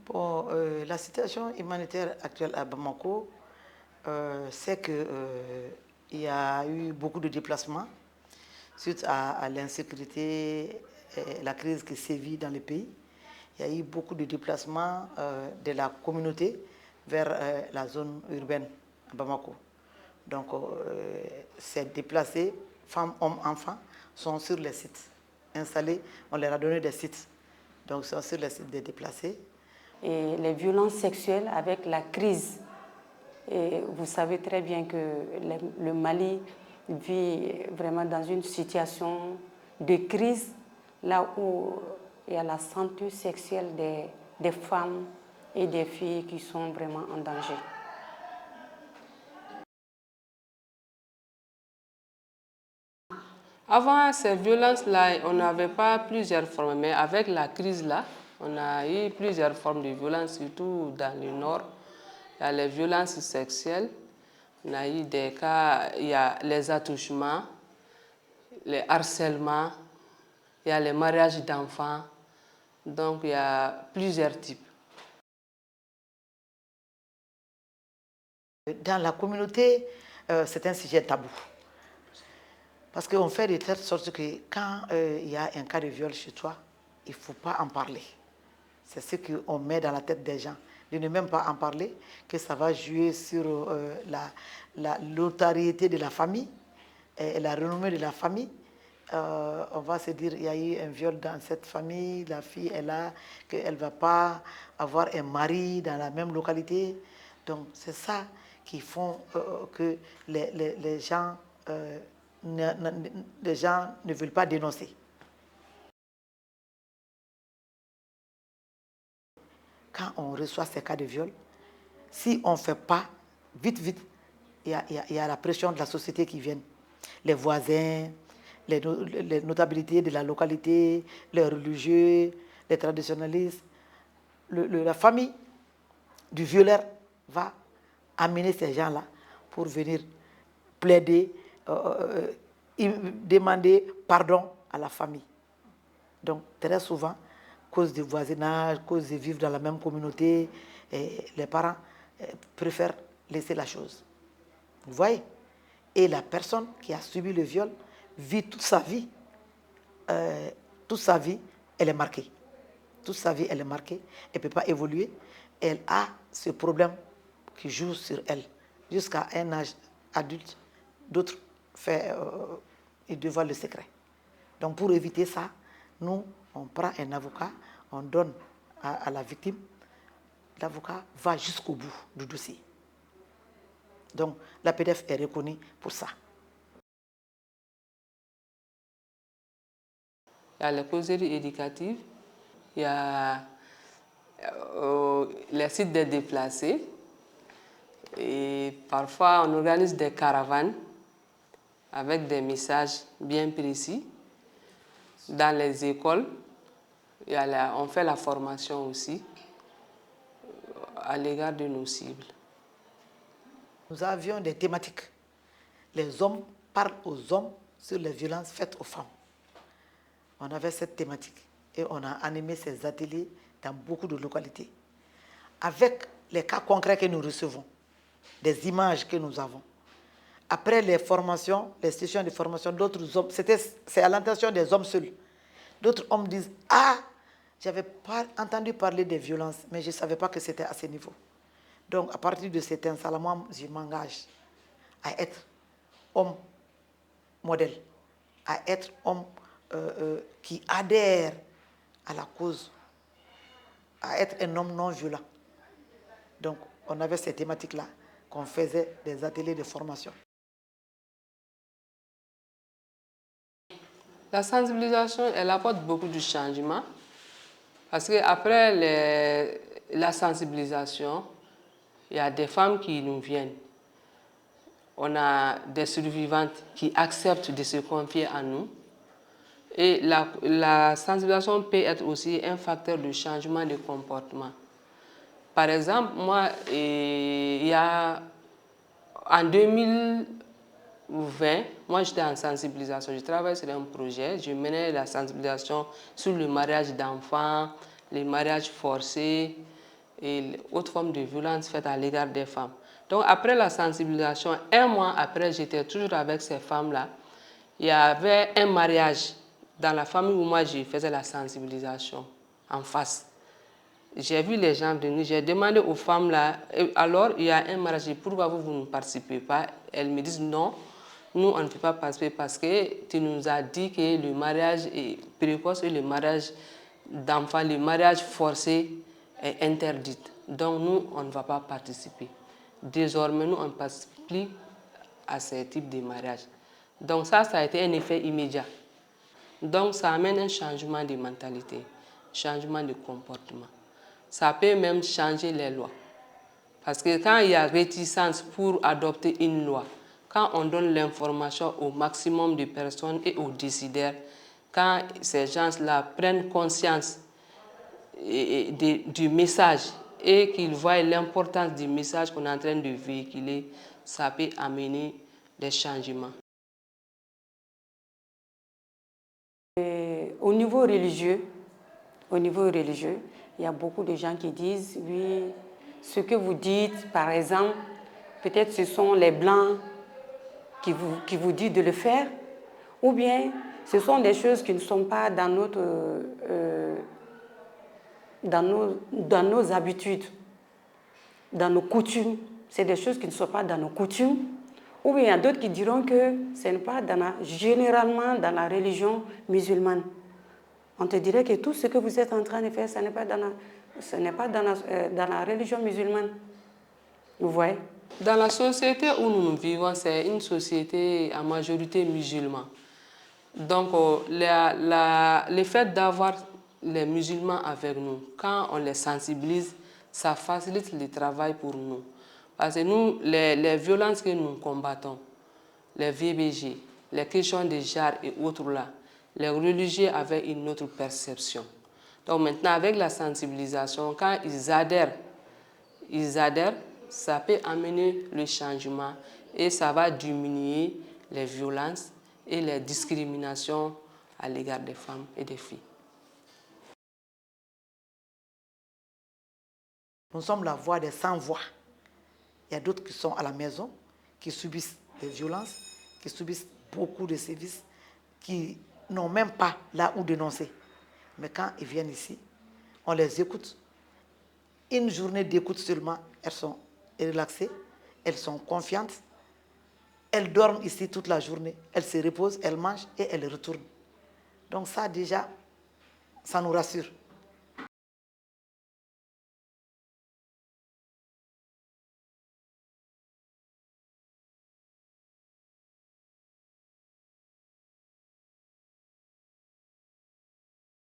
Bon, la situation humanitaire actuelle à Bamako, c'est qu'il y a eu beaucoup de déplacements suite à l'insécurité et la crise qui sévit dans le pays. Il y a eu beaucoup de déplacements de la communauté vers la zone urbaine à Bamako. Donc, ces déplacés, femmes, hommes, enfants, sont sur les sites installés. On leur a donné des sites. Donc, ils sont sur les sites des déplacés. Et les violences sexuelles avec la crise. Et vous savez très bien que le Mali vit vraiment dans une situation de crise, là où il y a la santé sexuelle des femmes et des filles qui sont vraiment en danger. Avant ces violences-là, on n'avait pas plusieurs formes, mais avec la crise-là, on a eu plusieurs formes de violences, surtout dans le nord. Il y a les violences sexuelles, on a eu des cas, il y a les attouchements, les harcèlements, il y a les mariages d'enfants, donc il y a plusieurs types. Dans la communauté, c'est un sujet tabou. Parce qu'on fait de telle sorte que quand il y a un cas de viol chez toi, il ne faut pas en parler. C'est ce qu'on met dans la tête des gens. De ne même pas en parler, que ça va jouer sur la notoriété de la famille et la renommée de la famille. On va se dire, il y a eu un viol dans cette famille, la fille est là, qu'elle ne va pas avoir un mari dans la même localité. Donc c'est ça qui font que les gens ne veulent pas dénoncer. Quand on reçoit ces cas de viol, si on ne fait pas vite, il y a la pression de la société qui vient. Les voisins, les notabilités de la localité, les religieux, les traditionnalistes. La famille du violeur va amener ces gens-là pour venir plaider, demander pardon à la famille. Donc, très souvent, cause du voisinage, cause de vivre dans la même communauté, les parents préfèrent laisser la chose. Vous voyez? Et la personne qui a subi le viol vit toute sa vie, elle est marquée. Toute sa vie, elle est marquée, elle ne peut pas évoluer. Elle a ce problème qui joue sur elle jusqu'à un âge adulte. D'autres ils dévoilent le secret. Donc pour éviter ça, nous, on prend un avocat, on donne à la victime. L'avocat va jusqu'au bout du dossier. Donc la PDF est reconnue pour ça. Il y a les causeries éducatives, il y a les sites des déplacés, et parfois on organise des caravanes avec des messages bien précis. Dans les écoles, on fait la formation aussi à l'égard de nos cibles. Nous avions des thématiques. Les hommes parlent aux hommes sur les violences faites aux femmes. On avait cette thématique et on a animé ces ateliers dans beaucoup de localités. Avec les cas concrets que nous recevons, des images que nous avons. Après les formations, les sessions de formation, d'autres hommes, c'est à l'intention des hommes seuls. D'autres hommes disent, ah, j'avais pas entendu parler des violences, mais je ne savais pas que c'était à ce niveau. Donc, à partir de cet instant, moi, je m'engage à être homme modèle, à être homme qui adhère à la cause, à être un homme non violent. Donc, on avait ces thématiques-là, qu'on faisait des ateliers de formation. La sensibilisation, elle apporte beaucoup de changements parce qu'après la sensibilisation, il y a des femmes qui nous viennent. On a des survivantes qui acceptent de se confier à nous. Et la sensibilisation peut être aussi un facteur de changement de comportement. Par exemple, moi, en 2020, moi j'étais en sensibilisation. Je travaillais sur un projet, je menais la sensibilisation sur le mariage d'enfants, les mariages forcés. et autres formes de violence faites à l'égard des femmes. Donc après la sensibilisation, 1 mois après, j'étais toujours avec ces femmes-là. Il y avait un mariage dans la famille où moi je faisais la sensibilisation en face. J'ai vu les gens venir, j'ai demandé aux femmes là, alors il y a un mariage, pourquoi vous ne participez pas? Elles me disent non, nous on ne peut pas participer parce que tu nous as dit que le mariage est précoce et le mariage d'enfants, le mariage forcé est interdit. Donc nous, on ne va pas participer. Désormais, nous, on ne participe plus à ce type de mariage. Donc ça a été un effet immédiat. Donc ça amène un changement de mentalité, changement de comportement. Ça peut même changer les lois. Parce que quand il y a réticence pour adopter une loi, quand on donne l'information au maximum de personnes et aux décideurs, quand ces gens-là prennent conscience du message et qu'ils voient l'importance du message qu'on est en train de véhiculer, ça peut amener des changements. Au niveau religieux, il y a beaucoup de gens qui disent, oui, ce que vous dites, par exemple, peut-être ce sont les Blancs qui vous disent de le faire, ou bien ce sont des choses qui ne sont pas dans nos habitudes, dans nos coutumes. C'est des choses qui ne sont pas dans nos coutumes. Ou bien il y a d'autres qui diront que ce n'est pas généralement dans la religion musulmane. On te dirait que tout ce que vous êtes en train de faire, ce n'est pas dans la religion musulmane. Vous voyez? Dans la société où nous vivons, c'est une société en majorité musulmane. Donc, le fait d'avoir les musulmans avec nous, quand on les sensibilise, ça facilite le travail pour nous. Parce que nous, les violences que nous combattons, les VBG, les questions de genre et autres là, les religieux avaient une autre perception. Donc maintenant, avec la sensibilisation, quand ils adhèrent, ça peut amener le changement et ça va diminuer les violences et les discriminations à l'égard des femmes et des filles. Nous sommes la voix des sans-voix. Il y a d'autres qui sont à la maison, qui subissent des violences, qui subissent beaucoup de sévices, qui n'ont même pas là où dénoncer. Mais quand ils viennent ici, on les écoute. Une journée d'écoute seulement, elles sont relaxées, elles sont confiantes, elles dorment ici toute la journée, elles se reposent, elles mangent et elles retournent. Donc ça déjà, ça nous rassure.